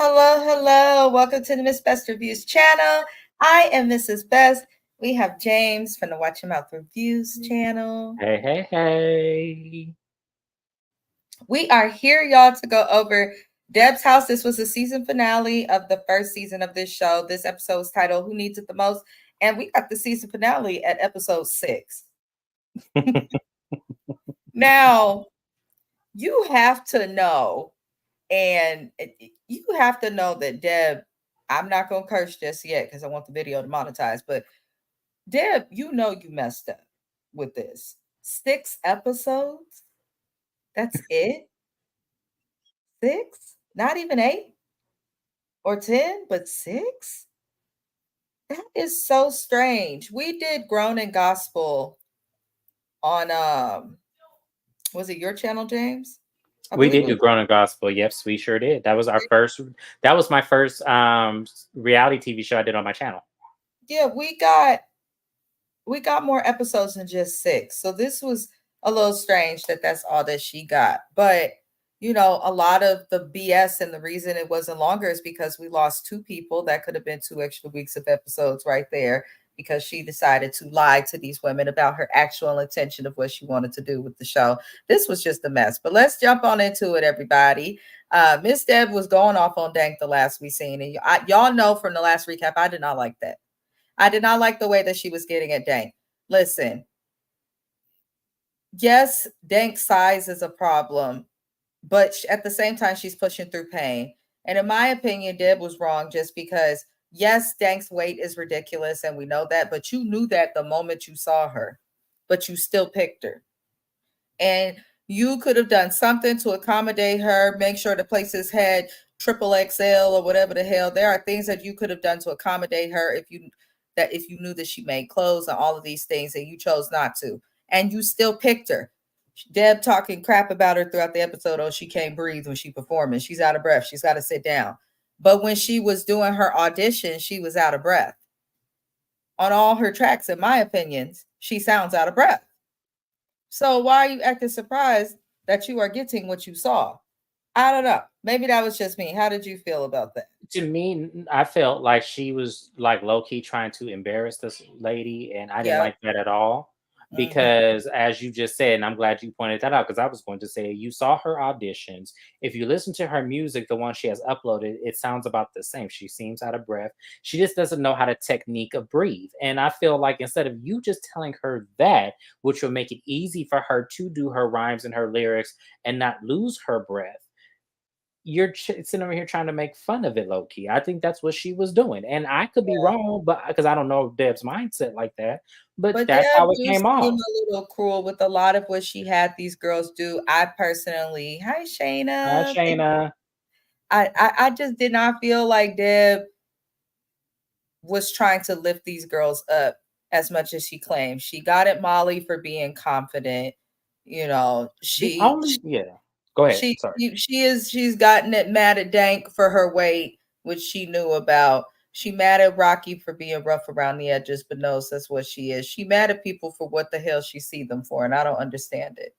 Hello, hello. Welcome to the Miss Best Reviews channel. I am Mrs. Best. We have James from the Watch Your Mouth Reviews channel. Hey, hey, hey. We are here, y'all, to go over Debs House. This was the season finale of the first season of this show. This episode is titled Who Needs It the Most? And we got the season finale at episode 6. Now, you have to know, and you have to know that Deb, I'm not going to curse just yet because I want the video to monetize, but Deb, you know you messed up with this. 6 episodes? That's it? 6? Not even 8 or 10, but 6? That is so strange. We did Grown and Gospel on was it your channel, James? We did do Grown and Gospel. Yes, we sure did. That was my first reality TV show I did on my channel. Yeah, we got more episodes than just 6. So this was a little strange that that's all that she got. But, you know, a lot of the BS and the reason it wasn't longer is because we lost 2 people. That could have been 2 extra weeks of episodes right there because she decided to lie to these women about her actual intention of what she wanted to do with the show. This was just a mess. But let's jump on into it, everybody. Miss Deb was going off on Dank the last we seen. And y'all know from the last recap, I did not like that. I did not like the way that she was getting at Dank. Listen, yes, Dank's size is a problem, but at the same time, she's pushing through pain. And in my opinion, Deb was wrong just because, yes, Dank's weight is ridiculous, and we know that, but you knew that the moment you saw her, but you still picked her. And you could have done something to accommodate her, make sure the places had triple XL or whatever the hell. There are things that you could have done to accommodate her if you knew that she made clothes and all of these things and you chose not to. And you still picked her. Deb talking crap about her throughout the episode. Oh, she can't breathe when she's performing. She's out of breath. She's got to sit down. But when she was doing her audition, she was out of breath. On all her tracks, in my opinions, she sounds out of breath. So why are you acting surprised that you are getting what you saw? I don't know. Maybe that was just me. How did you feel about that? To me, I felt like she was like low key trying to embarrass this lady, and I didn't like that at all. Because as you just said, and I'm glad you pointed that out, because I was going to say you saw her auditions. If you listen to her music, the one she has uploaded, it sounds about the same. She seems out of breath. She just doesn't know how to technique of breathe. And I feel like instead of you just telling her that, which will make it easy for her to do her rhymes and her lyrics and not lose her breath, you're sitting over here trying to make fun of it low key. I think that's what she was doing, and I could be wrong, but because I don't know Deb's mindset like that, but that's Deb how it do came seem off. a little cruel with a lot of what she had these girls do. I personally, hi Hi, Shayna. Shayna. I just did not feel like Deb was trying to lift these girls up as much as she claimed. She got at Molly for being confident. You know, Go ahead. Sorry. she's gotten it mad at Dank for her weight, which she knew about. She mad at Rocky for being rough around the edges, but knows that's what she is. She mad at people for what the hell she see them for, and I don't understand it.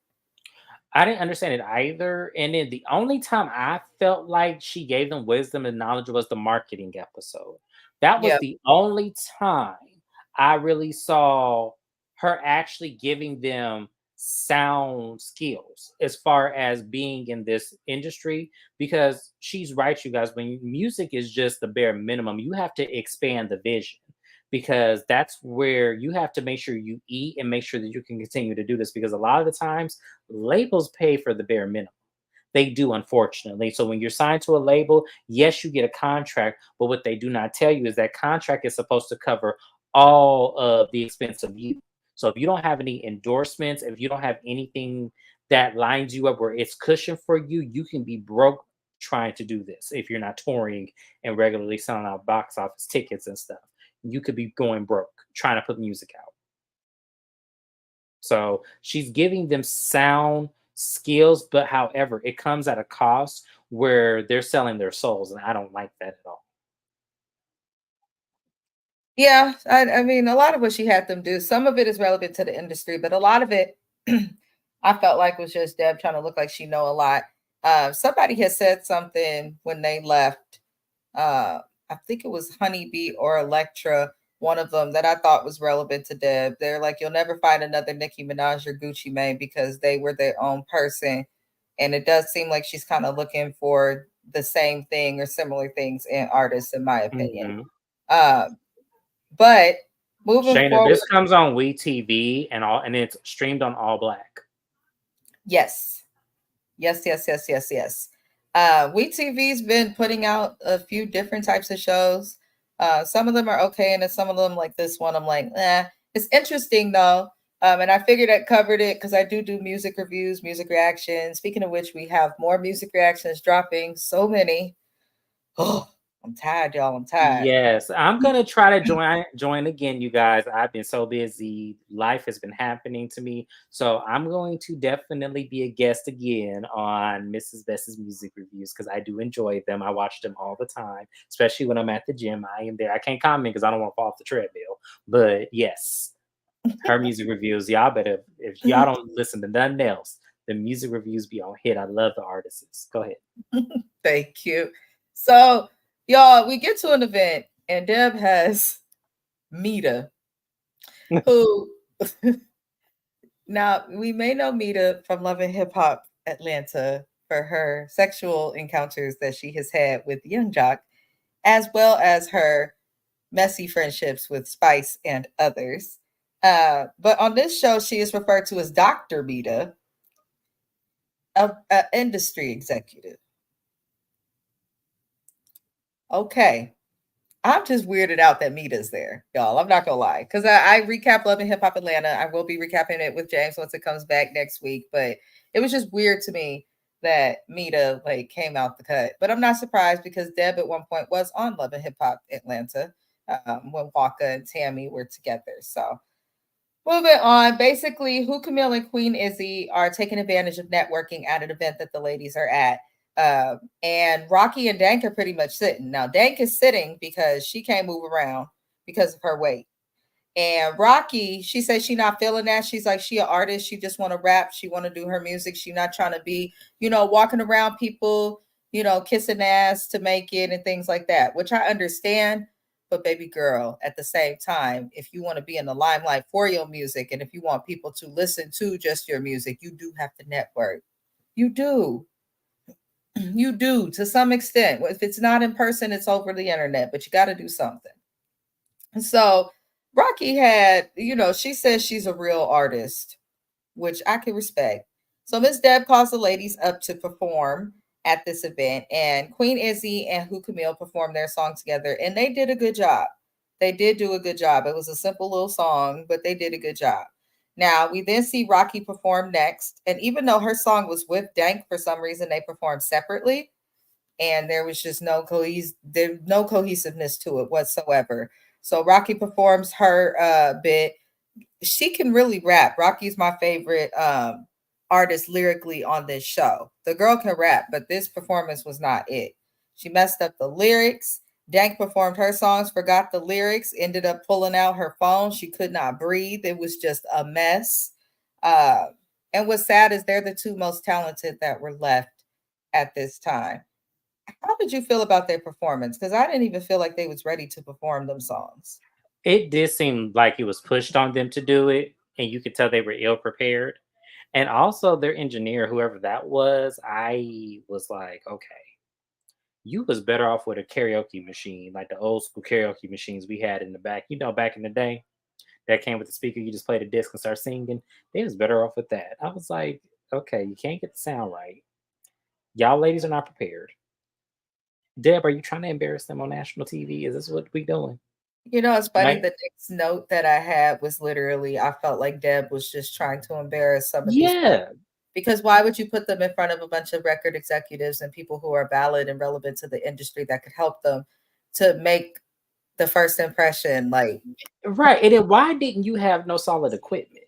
I didn't understand it either. And then the only time I felt like she gave them wisdom and knowledge was the marketing episode. That was Yeah. the only time I really saw her actually giving them sound skills as far as being in this industry, because she's right, you guys, when music is just the bare minimum, you have to expand the vision, because that's where you have to make sure you eat and make sure that you can continue to do this, because a lot of the times labels pay for the bare minimum. They do, unfortunately. So when you're signed to a label, yes, you get a contract, but what they do not tell you is that contract is supposed to cover all of the expense of you. So if you don't have any endorsements, if you don't have anything that lines you up where it's cushioned for you, you can be broke trying to do this. If you're not touring and regularly selling out box office tickets and stuff, you could be going broke trying to put music out. So she's giving them sound skills, but however, it comes at a cost where they're selling their souls, and I don't like that at all. Yeah, I mean, a lot of what she had them do, some of it is relevant to the industry, but a lot of it I felt like was just Deb trying to look like she know a lot. Somebody had said something when they left. I think it was Honeybee or Electra, one of them that I thought was relevant to Deb. They're like, you'll never find another Nicki Minaj or Gucci Mane because they were their own person. And it does seem like she's kind of looking for the same thing or similar things in artists, in my opinion. Mm-hmm. Um, but moving Shayna, forward, this comes on WeTV and it's streamed on All Black. yes, yes, yes, yes, yes, yes. WeTV's been putting out a few different types of shows. Some of them are okay, and then some of them, like this one, I'm like, eh. It's interesting though. And I figured I covered it because I do music reviews, music reactions. Speaking of which, we have more music reactions dropping. So many. Oh, I'm tired, y'all. I'm tired. Yes, I'm gonna try to join again, you guys. I've been so busy. Life has been happening to me. So I'm going to definitely be a guest again on Mrs. Best's music reviews because I do enjoy them. I watch them all the time, especially when I'm at the gym. I am there. I can't comment because I don't want to fall off the treadmill. But yes, her music reviews. Y'all better, if y'all don't listen to nothing else, the music reviews be on hit. I love the artists. Go ahead. Thank you. So, y'all, we get to an event, and Deb has Mita, who now we may know Mita from Love and Hip Hop Atlanta for her sexual encounters that she has had with Young Jock, as well as her messy friendships with Spice and others. But on this show, she is referred to as Dr. Mita, a industry executive. Okay. I'm just weirded out that Mita's there, y'all. I'm not gonna lie, because I recap Love and Hip Hop Atlanta. I will be recapping it with James once it comes back next week. But it was just weird to me that Mita like came out the cut. But I'm not surprised because Deb at one point was on Love and Hip Hop Atlanta when Waka and Tammy were together. So moving on, basically, who Camille and Queen Izzy are taking advantage of networking at an event that the ladies are at. And Rocky and Dank are pretty much sitting. Now, Dank is sitting because she can't move around because of her weight. And Rocky, she says she not feeling that. She's like, she an artist. She just want to rap. She want to do her music. She not trying to be, walking around people, kissing ass to make it and things like that, which I understand. But baby girl, at the same time, if you want to be in the limelight for your music and if you want people to listen to just your music, you do have to network. You do. You do to some extent. If it's not in person, it's over the internet, but you got to do something. So Rocky had, she says she's a real artist, which I can respect. So Miss Deb calls the ladies up to perform at this event, and Queen Izzy and Who Camille performed their song together, and they did a good job. They did do a good job. It was a simple little song, but they did a good job. Now we then see Rocky perform next, and even though her song was with Dank, for some reason they performed separately, and there was just no cohesiveness to it whatsoever. So Rocky performs her bit. She can really rap. Rocky's my favorite artist lyrically on this show. The girl can rap, but this performance was not it. She messed up the lyrics. Dank performed her songs, forgot the lyrics, ended up pulling out her phone. She could not breathe. It was just a mess. Uh, and what's sad is they're the two most talented that were left at this time. How did you feel about their performance? Because I didn't even feel like they was ready to perform them songs. It did seem like it was pushed on them to do it, and you could tell they were ill prepared. And also their engineer, whoever that was, I was like, okay, you was better off with a karaoke machine, like the old school karaoke machines we had in the back. Back in the day, that came with the speaker. You just played a disc and start singing. They was better off with that. I was like, okay, you can't get the sound right. Y'all ladies are not prepared. Deb, are you trying to embarrass them on national TV? Is this what we doing? It's funny. Like, The next note that I had was literally, I felt like Deb was just trying to embarrass some of these women. yeah, Because why would you put them in front of a bunch of record executives and people who are valid and relevant to the industry that could help them to make the first impression? Like, right. And then why didn't you have no solid equipment?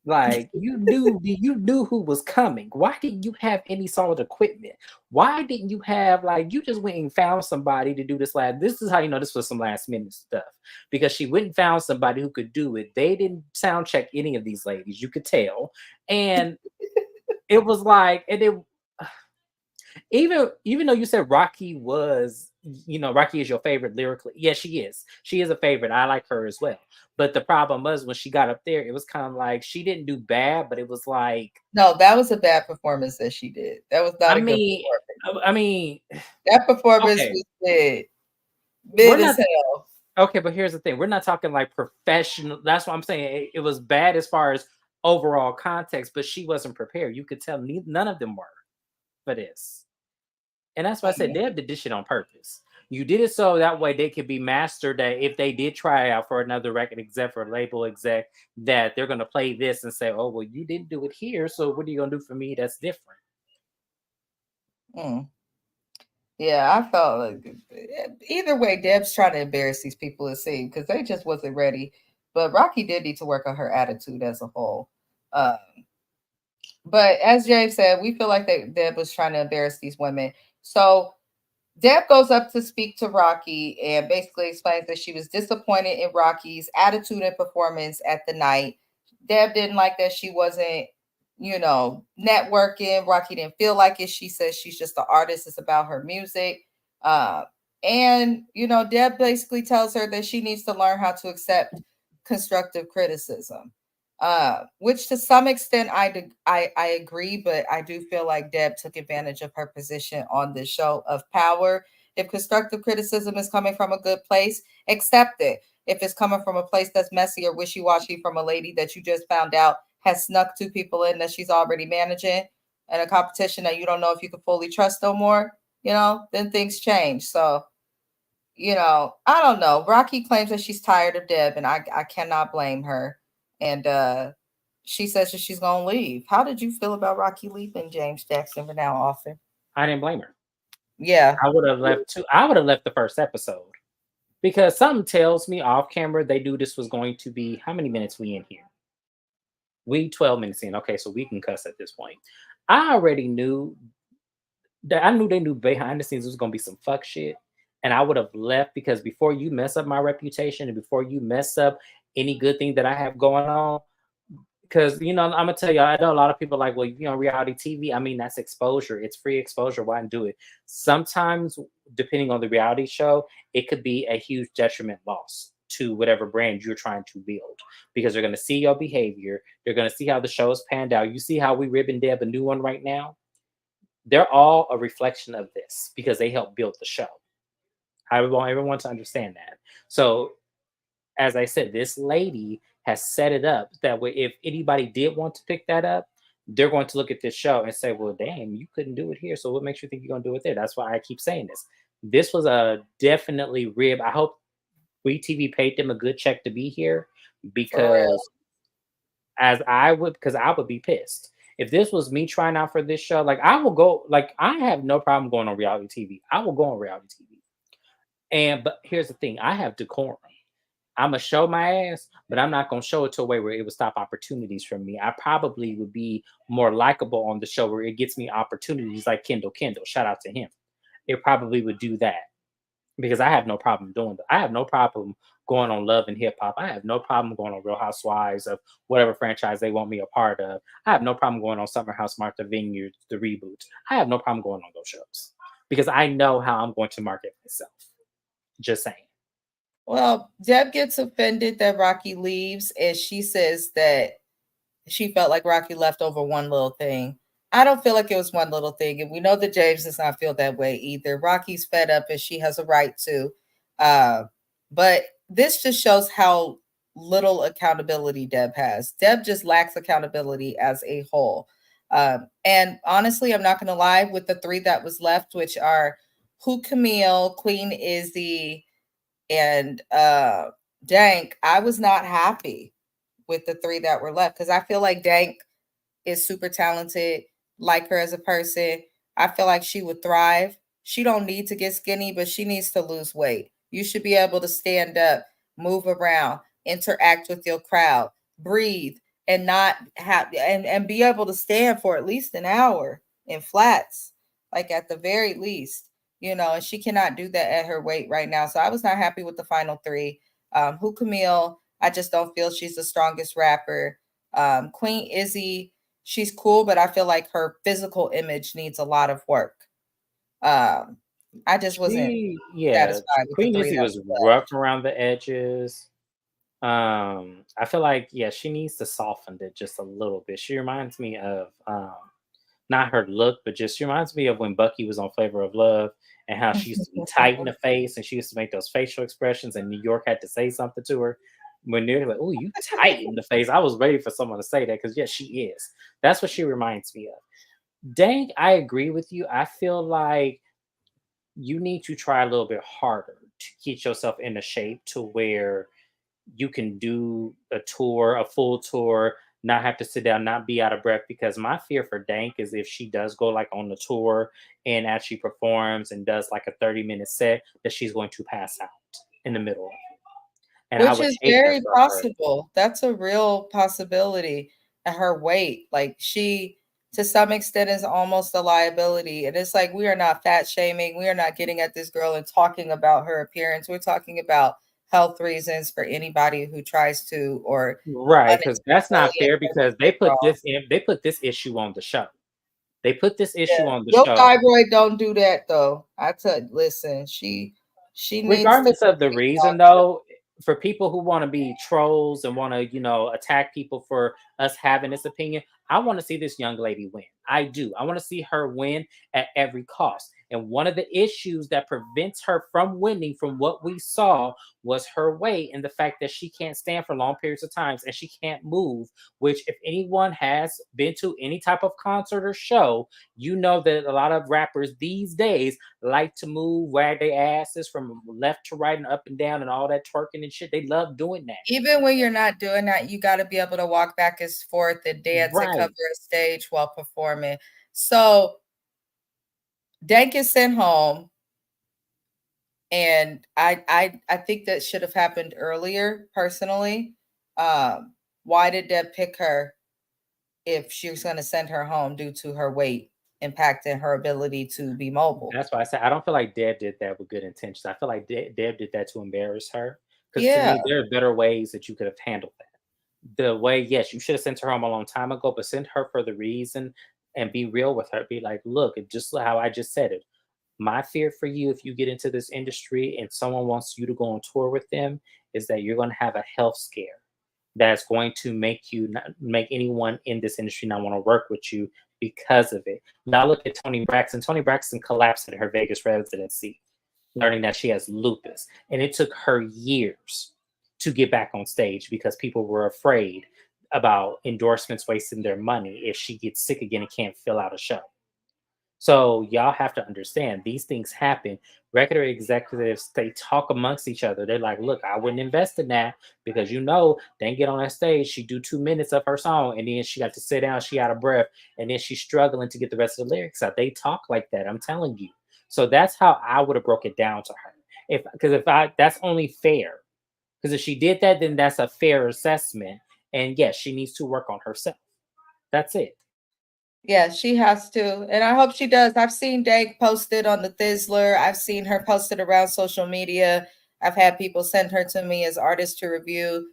Like you knew who was coming. Why didn't you have any solid equipment? Why didn't you have like you just went and found somebody to do this last? This is how you know this was some last minute stuff because she went and found somebody who could do it. They didn't sound check any of these ladies. You could tell, and it was like, and it. Even though you said Rocky was, Rocky is your favorite lyrically. Yeah, she is. She is a favorite. I like her as well. But the problem was when she got up there, it was kind of like she didn't do bad, but it was like, No, that was a bad performance that she did. That was not I a good mean, performance. I mean, That performance okay, was mid, we're mid as not hell. okay, but here's the thing: we're not talking like professional. That's what I'm saying. It was bad as far as overall context, but she wasn't prepared. You could tell none of them were for this. And that's why I said Mhm. Deb did this shit on purpose. You did it so that way they could be mastered that if they did try out for another record exec or label exec, that they're gonna play this and say, "Oh, well, you didn't do it here, so what are you gonna do for me that's different?" Mm. Yeah, I felt like either way, Deb's trying to embarrass these people, it seemed, because they just wasn't ready. But Rocky did need to work on her attitude as a whole. Uh, but as James said, we feel like Deb was trying to embarrass these women. So Deb goes up to speak to Rocky and basically explains that she was disappointed in Rocky's attitude and performance at the night. Deb didn't like that she wasn't, networking. Rocky didn't feel like it. She says she's just an artist. It's about her music. Uh, and Deb basically tells her that she needs to learn how to accept constructive criticism. Which to some extent I agree, but I do feel like Deb took advantage of her position on the show of power. If constructive criticism is coming from a good place, accept it. If it's coming from a place that's messy or wishy-washy from a lady that you just found out has snuck two people in that she's already managing and a competition that you don't know if you can fully trust no more, then things change. So, I don't know. Rocky claims that she's tired of Deb, and I cannot blame her. And she says that she's gonna leave. How did you feel about Rocky leaving, James Jackson, for now author? I didn't blame her. Yeah. I would have left too. I would have left the first episode because something tells me off camera they knew this was going to be how many minutes we in here? We 12 minutes in. Okay, so we can cuss at this point. I already knew that I knew they knew behind the scenes was gonna be some fuck shit. And I would have left because before you mess up my reputation and before you mess up any good thing that I have going on, because I'm gonna tell you, I know a lot of people are like, well, reality TV. I mean, that's exposure. It's free exposure. Why do it? Sometimes, depending on the reality show, it could be a huge detriment loss to whatever brand you're trying to build because they're gonna see your behavior. They're gonna see how the show is panned out. You see how we rib and deb a new one right now. They're all a reflection of this because they helped build the show. I want everyone to understand that. So, as I said, this lady has set it up that way. If anybody did want to pick that up, they're going to look at this show and say, "Well, damn, you couldn't do it here. So what makes you think you're going to do it there?" That's why I keep saying this. This was a definitely rib. I hope WeTV paid them a good check to be here For real. because because I would be pissed. If this was me trying out for this show, like I will go, like I have no problem going on reality TV. I will go on reality TV. But here's the thing, I have decorum. I'm gonna show my ass, but I'm not gonna show it to a way where it would stop opportunities from me. I probably would be more likable on the show where it gets me opportunities like Kendall Kendall. Shout out to him. It probably would do that because I have no problem doing that. I have no problem going on Love and Hip Hop. I have no problem going on Real Housewives of whatever franchise they want me a part of. I have no problem going on Summer House, Martha Vineyard, the reboot. I have no problem going on those shows because I know how I'm going to market myself. Just saying. Well, Deb gets offended that Rocky leaves, and she says that she felt like Rocky left over one little thing. I don't feel like it was one little thing, and we know that James does not feel that way either. Rocky's fed up, and she has a right to. Uh, but this just shows how little accountability Deb has. Deb just lacks accountability as a whole. And honestly, I'm not going to lie, with the three that was left, which are Who Camille, Queen Izzy, and Dank, I was not happy with the three that were left because I feel like Dank is super talented, like her as a person. I feel like she would thrive. She don't need to get skinny, but she needs to lose weight. You should be able to stand up, move around, interact with your crowd, breathe, and not have and be able to stand for at least an hour in flats, like at the very least. And she cannot do that at her weight right now. So I was not happy with the final three. Who Camille, I just don't feel she's the strongest rapper. Queen Izzy, she's cool, but I feel like her physical image needs a lot of work. I just wasn't Yeah, satisfied with the Queen 3 Izzy that was was left. rough around the edges. I feel like, yeah, she needs to soften it just a little bit. She reminds me of not her look, but just she reminds me of when Bucky was on Flavor of Love and how she used to be tight in the face and she used to make those facial expressions and New York had to say something to her. When they're like, "Oh, you tight in the face." I was ready for someone to say that because yes, she is. That's what she reminds me of. Dang, I agree with you. I feel like you need to try a little bit harder to get yourself in a shape to where you can do a tour, a full tour, not have to sit down, not be out of breath. Because my fear for Dank is if she does go like on the tour and actually performs and does like a 30-minute set, that she's going to pass out in the middle of it. And I Which would is hate that very for her. possible. That's a real possibility at her weight. Like she to some extent is almost a liability. And it's like we are not fat shaming. We are not getting at this girl and talking about her appearance. We're talking about health reasons for anybody who tries to or Right, because that's unintentionally not fair because get wrong. they put this issue on the show. They put this issue Yeah. on the Your show. thyroid don't do that though. I tell listen, she needs to Regardless of the reason, though, for people who want to be trolls and want to, attack people for us having this opinion, I want to see this young lady win. I do. I want to see her win at every cost. And one of the issues that prevents her from winning, from what we saw, was her weight and the fact that she can't stand for long periods of times and she can't move. Which, if anyone has been to any type of concert or show, you know that a lot of rappers these days like to move, wag their asses from left to right and up and down and all that twerking and shit. They love doing that. even when you're not doing that, you got to be able to walk back and forth and dance and cover Right. a stage while performing. So Dank is sent home, and I think that should have happened earlier. Personally, why did Deb pick her if she was going to send her home due to her weight impacting her ability to be mobile? That's why I said I don't feel like Deb did that with good intentions. I feel like Deb did that to embarrass her. Because to Yeah, me, there are better ways that you could have handled that. The way, yes, you should have sent her home a long time ago, but send her for the reason and be real with her. Be like, look, just how I just said it. My fear for you, if you get into this industry and someone wants you to go on tour with them, is that you're going to have a health scare that's going to make you not make anyone in this industry not want to work with you because of it. Now look at Tony Braxton. Tony Braxton collapsed at her Vegas residency, learning that she has lupus, and it took her years to get back on stage because people were afraid about endorsements wasting their money if she gets sick again and can't fill out a show. So y'all have to understand these things happen. Record executives, they talk amongst each other. They're like, look, I wouldn't invest in that because then get on that stage, she do 2 minutes of her song and then she got to sit down, she out of breath, and then she's struggling to get the rest of the lyrics out. They talk like that, I'm telling you. So that's how I would have broke it down to her. If that's only fair. Because if she did that, then that's a fair assessment. And yes, she needs to work on herself. That's it. yeah, she has to, and I hope she does. I've seen Dank posted on the Thizzler. I've seen her posted around social media. I've had people send her to me as artists to review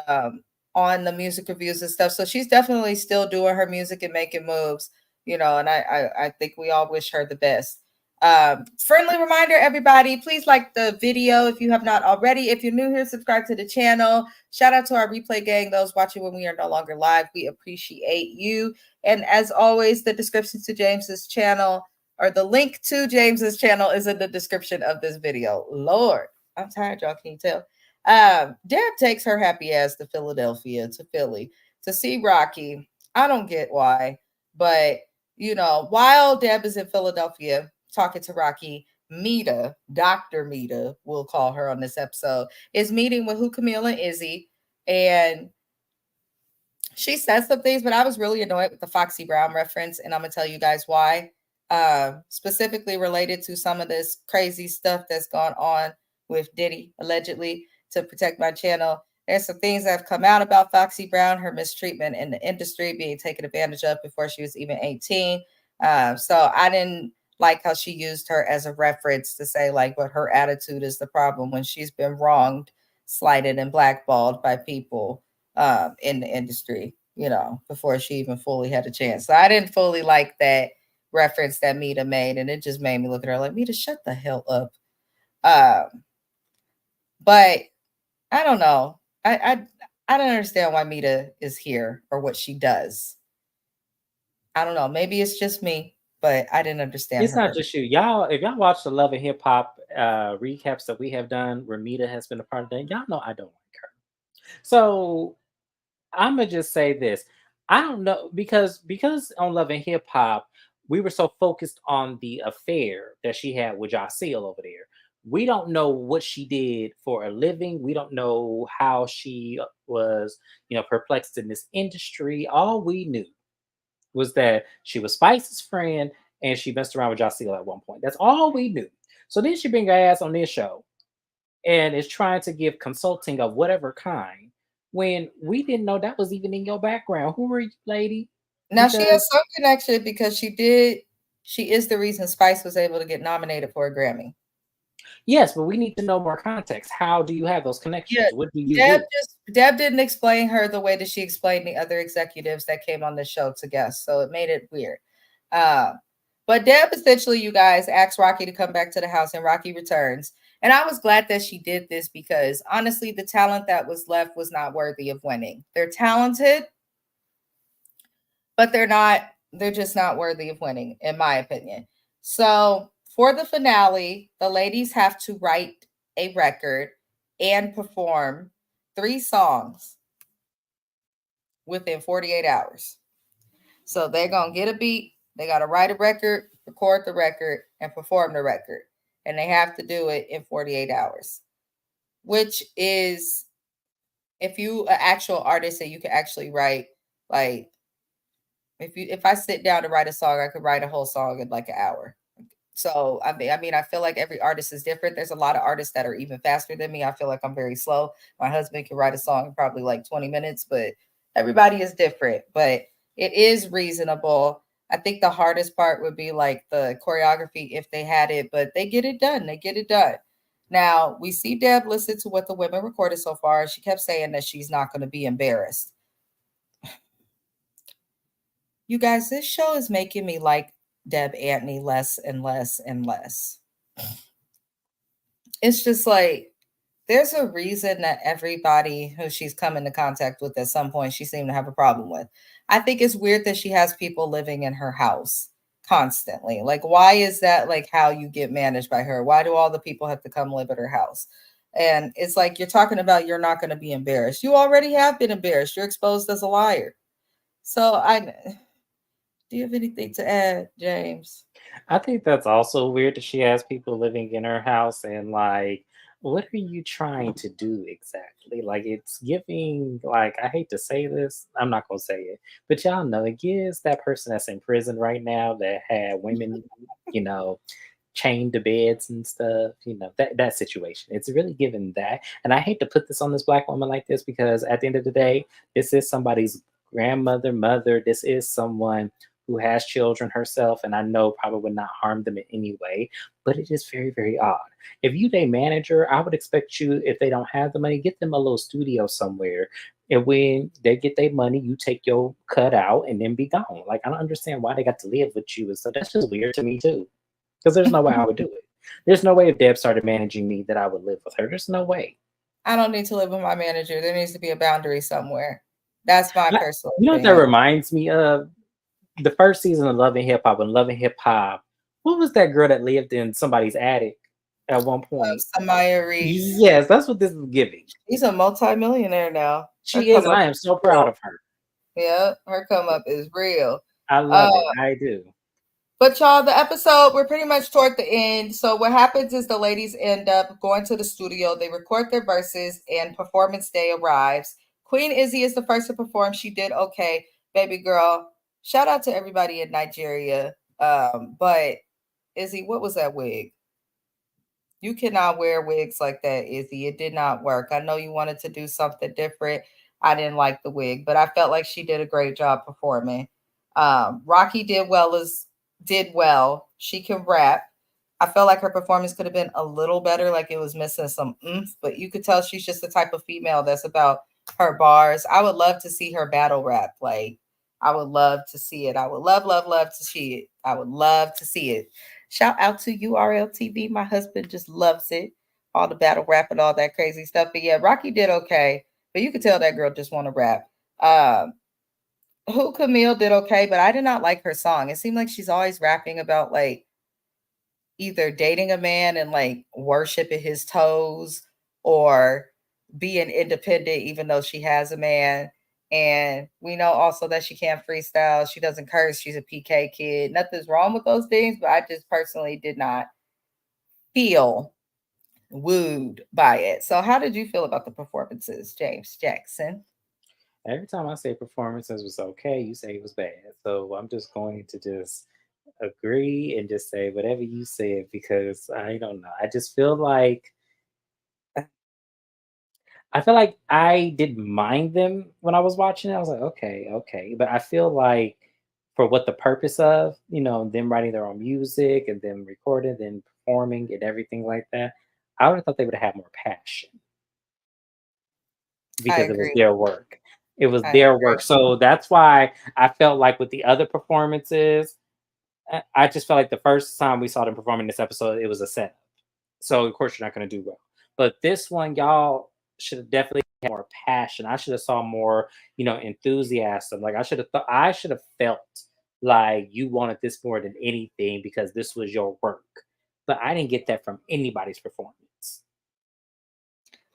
um, on the music reviews and stuff. So she's definitely still doing her music and making moves, and I think we all wish her the best. Friendly reminder, everybody, please like the video if you have not already. If you're new here, subscribe to the channel. Shout out to our replay gang, those watching when we are no longer live. We appreciate you. And as always, the description to James's channel or the link to James's channel is in the description of this video. Lord, I'm tired, y'all. Can you tell? Deb takes her happy ass to Philadelphia, to Philly, to see Rocky. I don't get why, but while Deb is in Philadelphia talking to Rocky, Mita, Dr. Mita, we'll call her on this episode, is meeting with who Camille and Izzy. And she said some things, but I was really annoyed with the Foxy Brown reference, and I'm gonna tell you guys why. Specifically related to some of this crazy stuff that's gone on with Diddy, allegedly, to protect my channel. There's some things that have come out about Foxy Brown, her mistreatment in the industry, being taken advantage of before she was even 18. So I didn't like how she used her as a reference to say like what her attitude is the problem when she's been wronged, slighted, and blackballed by people in the industry, before she even fully had a chance. So I didn't fully like that reference that Mita made, and it just made me look at her like, Mita, shut the hell up. But I don't know. I don't understand why Mita is here or what she does. I don't know. Maybe it's just me, but I didn't understand It's her. not just you. Y'all, if y'all watch the Love and Hip Hop recaps that we have done where Mita has been a part of that, y'all know I don't like her. So I'm gonna just say this. I don't know because on Love and Hip Hop, we were so focused on the affair that she had with Jaceel over there. We don't know what she did for a living. We don't know how she was, perplexed in this industry. All we knew was that she was Spice's friend and she messed around with Jaceel at one point. That's all we knew. So then she bring her ass on this show and is trying to give consulting of whatever kind when we didn't know that was even in your background. Who are you, lady? Now she Because has some connection because she is the reason Spice was able to get nominated for a Grammy. yes, but we need to know more context. How do you have those Yeah, connections? What do you do? Deb didn't explain her the way that she explained the other executives that came on the show to guest, so it made it weird. But Deb essentially, you guys, asked Rocky to come back to the house, and Rocky returns. And I was glad that she did this because honestly, the talent that was left was not worthy of winning. They're talented, but they're just not worthy of winning, in my opinion. So for the finale, the ladies have to write a record and perform 3 songs within 48 hours. So they're going to get a beat, they got to write a record, record the record, and perform the record. And they have to do it in 48 hours, which is, if you an actual artist and you can actually write, like, if I sit down to write a song, I could write a whole song in like an hour. So I feel like every artist is different. There's a lot of artists that are even faster than me. I feel like I'm very slow. My husband can write a song in probably like 20 minutes, but everybody is different. But it is reasonable. I think the hardest part would be like the choreography if they had it, but they get it done. They get it done. Now we see Deb listen to what the women recorded so far. She kept saying that she's not going to be embarrassed. You guys, this show is making me like Deb Antony less and less and less. It's just like there's a reason that everybody who she's come into contact with at some point she seemed to have a problem with. I think it's weird that she has people living in her house constantly. Like, why is that like how you get managed by her? Why do all the people have to come live at her house? And it's like you're talking about you're not going to be embarrassed. You already have been embarrassed. You're exposed as a liar. So do you have anything to add, James? I think that's also weird that she has people living in her house and like, what are you trying to do exactly? Like, it's giving, like, I hate to say this, I'm not gonna say it, but y'all know it gives that person that's in prison right now that had women, you know, chained to beds and stuff, that situation. It's really given that. And I hate to put this on this black woman like this because at the end of the day, this is somebody's grandmother, mother. This is someone who has children herself, and I know probably would not harm them in any way. But it is very, very odd. If you a manager, I would expect you, if they don't have the money, get them a little studio somewhere. And when they get their money, you take your cut out and then be gone. Like, I don't understand why they got to live with you. And so that's just weird to me too. Because there's no way I would do it. There's no way if Deb started managing me that I would live with her. There's no way. I don't need to live with my manager. There needs to be a boundary somewhere. That's my personal You know what that opinion. reminds me of? The first season of Love and Hip Hop. And Love and Hip Hop, what was that girl that lived in somebody's attic at one point? Samaya Reese. Yes, that's what this is giving. She's a multimillionaire now. She is, and I am so proud of her. Yeah, her come up is real. I love it. I do. But y'all, the episode, we're pretty much toward the end. So what happens is the ladies end up going to the studio. They record their verses and performance day arrives. Queen Izzy is the first to perform. She did okay. Baby girl, shout out to everybody in Nigeria. But Izzy, what was that wig? You cannot wear wigs like that, Izzy. It did not work. I know you wanted to do something different. I didn't like the wig, but I felt like she did a great job performing. Rocky did well. She can rap. I felt like her performance could have been a little better, like it was missing some oomph, but you could tell she's just the type of female that's about her bars. I would love to see her battle rap. Like, I would love to see it. I would love to see it. I would love to see it. Shout out to URL TV. My husband just loves it. All the battle rap and all that crazy stuff. But yeah, Rocky did okay. But you could tell that girl just want to rap. Who Camille did okay, but I did not like her song. It seemed like she's always rapping about like either dating a man and like worshiping his toes or being independent even though she has a man. And we know also that she can't freestyle. She doesn't curse. She's a PK kid. Nothing's wrong with those things, but I just personally did not feel wooed by it. So, how did you feel about the performances, James Jackson? Every time I say performances was okay, you say it was bad. So I'm just going to just agree and just say whatever you said because I don't know. I feel like I didn't mind them when I was watching it. I was like, okay, okay. But I feel like for what the purpose of, them writing their own music and them recording, then performing and everything like that, I would have thought they would have had more passion I because it was agree. their work. It was I their work. agree. So that's why I felt like with the other performances, I just felt like the first time we saw them performing this episode, it was a setup. So of course you're not going to do well. But this one, y'all should have definitely had more passion. I should have saw more, enthusiasm. Like I should have felt like you wanted this more than anything because this was your work. But I didn't get that from anybody's performance.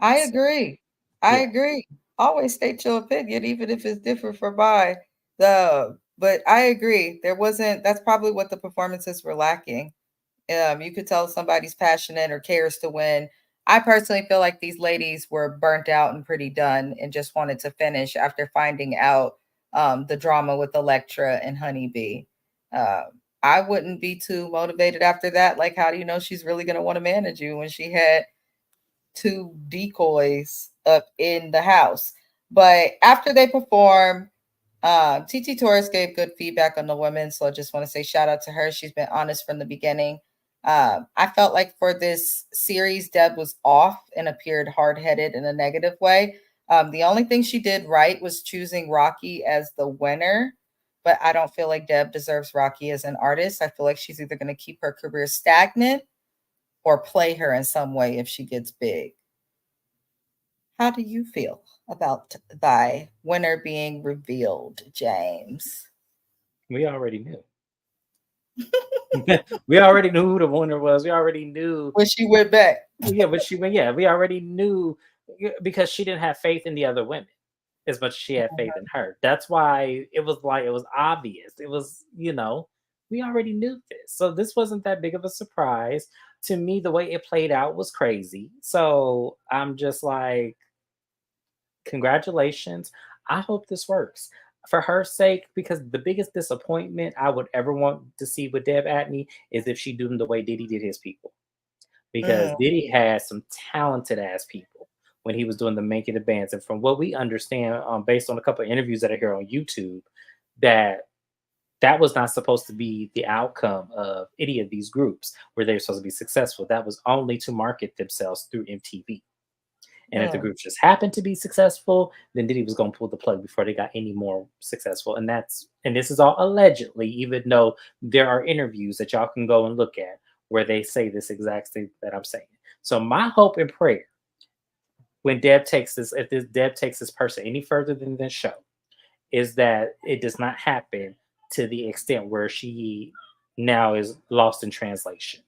I So agree. I yeah. agree. Always state your opinion, even if it's different from mine. But I agree. There wasn't. That's probably what the performances were lacking. You could tell somebody's passionate or cares to win. I personally feel like these ladies were burnt out and pretty done, and just wanted to finish after finding out the drama with Electra and Honeybee. Uh, I wouldn't be too motivated after that. Like, how do you know she's really going to want to manage you when she had two decoys up in the house? But after they perform, TT Torres gave good feedback on the women, so I just want to say shout out to her. She's been honest from the beginning. I felt like for this series, Deb was off and appeared hard headed in a negative way. The only thing she did right was choosing Rocky as the winner, but I don't feel like Deb deserves Rocky as an artist. I feel like she's either going to keep her career stagnant or play her in some way if she gets big. How do you feel about thy winner being revealed, James? We already knew. We already knew who the winner was. We already knew. When she went back. Yeah, but yeah, we already knew because she didn't have faith in the other women as much as she had faith in her. That's why it was like it was obvious. It was, we already knew this. So this wasn't that big of a surprise. To me, the way it played out was crazy. So I'm just like, congratulations. I hope this works for her sake because the biggest disappointment I would ever want to see with Deb Atney is if she do them the way Diddy did his people. Because Mm, Diddy had some talented ass people when he was doing the Make It a Bands. And from what we understand, based on a couple of interviews that are here on YouTube, that that was not supposed to be the outcome of any of these groups where they're supposed to be successful. That was only to market themselves through MTV. And if the mm. groups just happened to be successful, then Diddy was going to pull the plug before they got any more successful. And this is all allegedly, even though there are interviews that y'all can go and look at where they say this exact thing that I'm saying. So my hope and prayer when Deb takes this, if this Deb takes this person any further than this show, is that it does not happen to the extent where she now is lost in translation.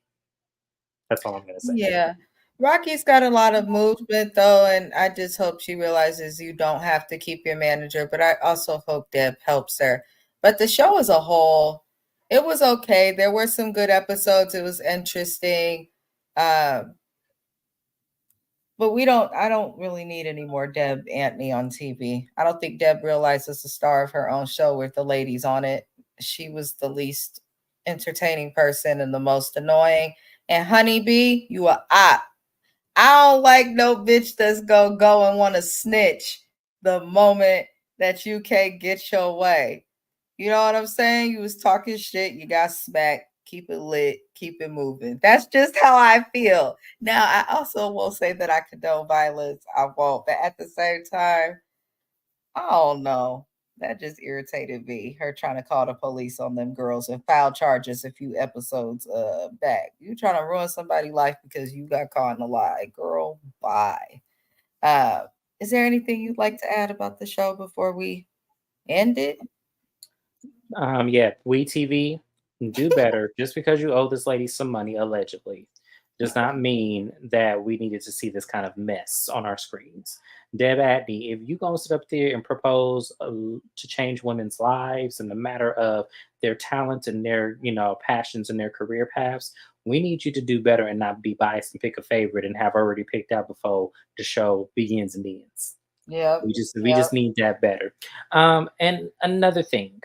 That's all I'm gonna say. Yeah. Rocky's got a lot of movement though, and I just hope she realizes you don't have to keep your manager, but I also hope Deb helps her. But the show as a whole, it was okay. There were some good episodes. It was interesting. Um, but I don't really need any more Deb Antony on TV. I don't think Deb realizes the star of her own show with the ladies on it. She was the least entertaining person and the most annoying. And Honeybee, you are op. I don't like no bitch that's gonna go and want to snitch the moment that you can't get your way. You know what I'm saying? You was talking shit, you got smacked. Keep it lit, keep it moving. That's just how I feel. Now, I also won't say that I condone violence. I won't, but at the same time, I don't know. That just irritated me. Her trying to call the police on them girls and file charges a few episodes back. You trying to ruin somebody's life because you got caught in a lie. Girl, bye. Uh, is there anything you'd like to add about the show before we end it? Yeah, we TV do better. Just because you owe this lady some money, allegedly, does not mean that we needed to see this kind of mess on our screens. Deb Atney, if you gonna sit up there and propose to change women's lives in the matter of their talent and their, passions and their career paths, we need you to do better and not be biased and pick a favorite and have already picked out before the show begins and ends. Yep. We just need that better. And another thing,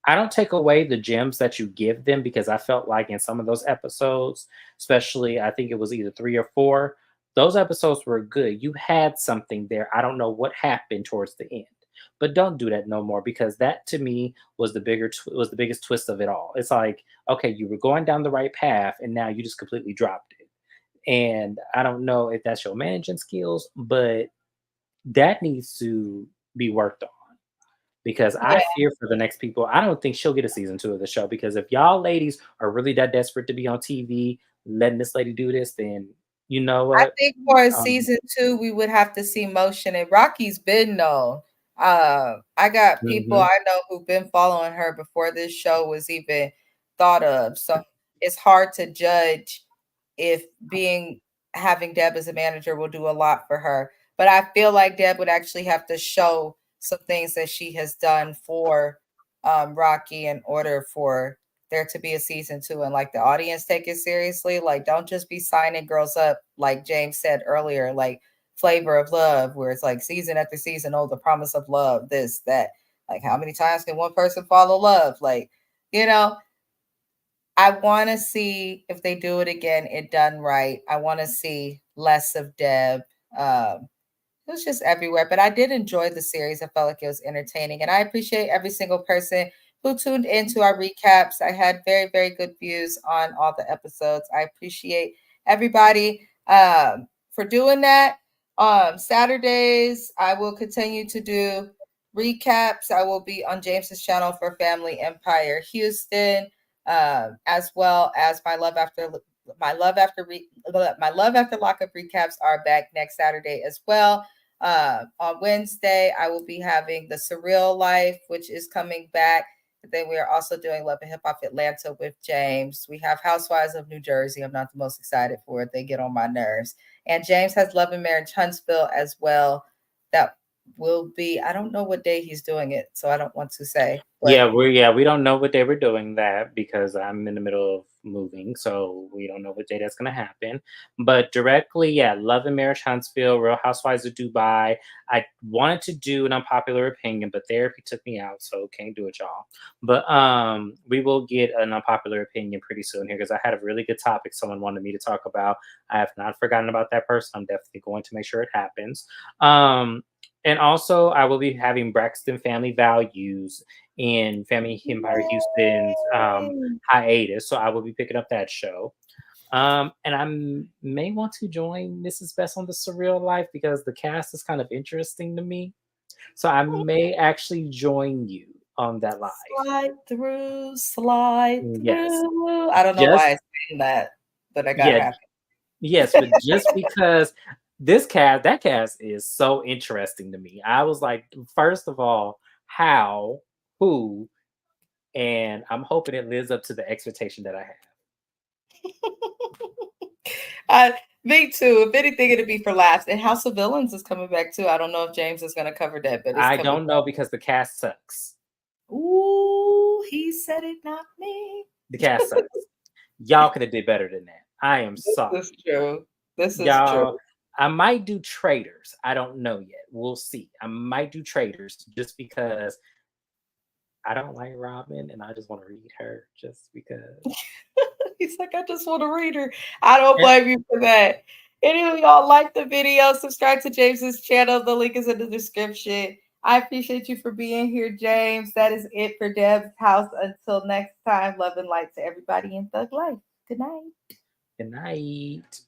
I don't take away the gems that you give them because I felt like in some of those episodes, especially I think it was either 3 or 4, those episodes were good. You had something there. I don't know what happened towards the end, but don't do that no more because that to me was was the biggest twist of it all. It's like, okay, you were going down the right path and now you just completely dropped it. And I don't know if that's your managing skills, but that needs to be worked on because I Yeah, fear for the next people. I don't think she'll get a season 2 of the show because if y'all ladies are really that desperate to be on TV, letting this lady do this, then you know I what? think for a Um, season two, we would have to see motion. And Rocky's been known. I got people mhm. I know who've been following her before this show was even thought of. So it's hard to judge if being having Deb as a manager will do a lot for her. But I feel like Deb would actually have to show some things that she has done for Rocky in order for there to be a season two and like the audience take it seriously. Like, don't just be signing girls up, like James said earlier, like Flavor of Love, where it's like season after season, oh, the promise of love, this, that. Like, how many times can one person follow love? Like, you know, I want to see if they do it again, it done right. I want to see less of Deb. Um, it was just everywhere. But I did enjoy the series. I felt like it was entertaining. And I appreciate every single person who tuned into our recaps. I had very, very good views on all the episodes. I appreciate everybody for doing that. Saturdays, I will continue to do recaps. I will be on James's channel for Family Empire Houston, as well as my love after lockup recaps are back next Saturday as well. On Wednesday, I will be having the Surreal Life, which is coming back. And then we are also doing Love and Hip Hop Atlanta with James. We have Housewives of New Jersey. I'm not the most excited for it. They get on my nerves. And James has Love and Marriage Huntsville as well. That will be, I don't know what day he's doing it, so I don't want to say, but We don't know what day we're doing that because I'm in the middle of moving, so we don't know what day that's gonna happen. But directly, yeah, Love and Marriage Huntsville, Real Housewives of Dubai. I wanted to do an unpopular opinion, but therapy took me out, so can't do it, y'all. But we will get an unpopular opinion pretty soon here because I had a really good topic someone wanted me to talk about. I have not forgotten about that person. I'm definitely going to make sure it happens. And also, I will be having Braxton Family Values in Family Empire Houston's yay. hiatus. So I will be picking up that show. And may want to join Mrs. Best on the Surreal Life because the cast is kind of interesting to me. So I may actually join you on that live. Slide through, slide Yes. through. I don't know why Just I sang that, but I got yeah, happy. yes, but just because that cast is so interesting to me. I was like, first of all, how, who, and I'm hoping it lives up to the expectation that I have. uh, Me too. If anything, it'd be for laughs. And House of Villains is coming back too. I don't know if James is going to cover that, but it's I coming don't know because the cast sucks. back. Ooh, he said it, not me. The cast sucks. Y'all could have did better than that. I am This sorry. is true. This is true. Y'all, I might do traders. I don't know yet. We'll see. I might do traders just because I don't like Robin and I just want to read her just because. He's like, I just want to read her. I don't And, blame you for that. Anyway, y'all like the video, subscribe to James's channel. The link is in the description. I appreciate you for being here, James. That is it for Deb's House. Until next time, love and light to everybody in Thug Life. Good night. Good night.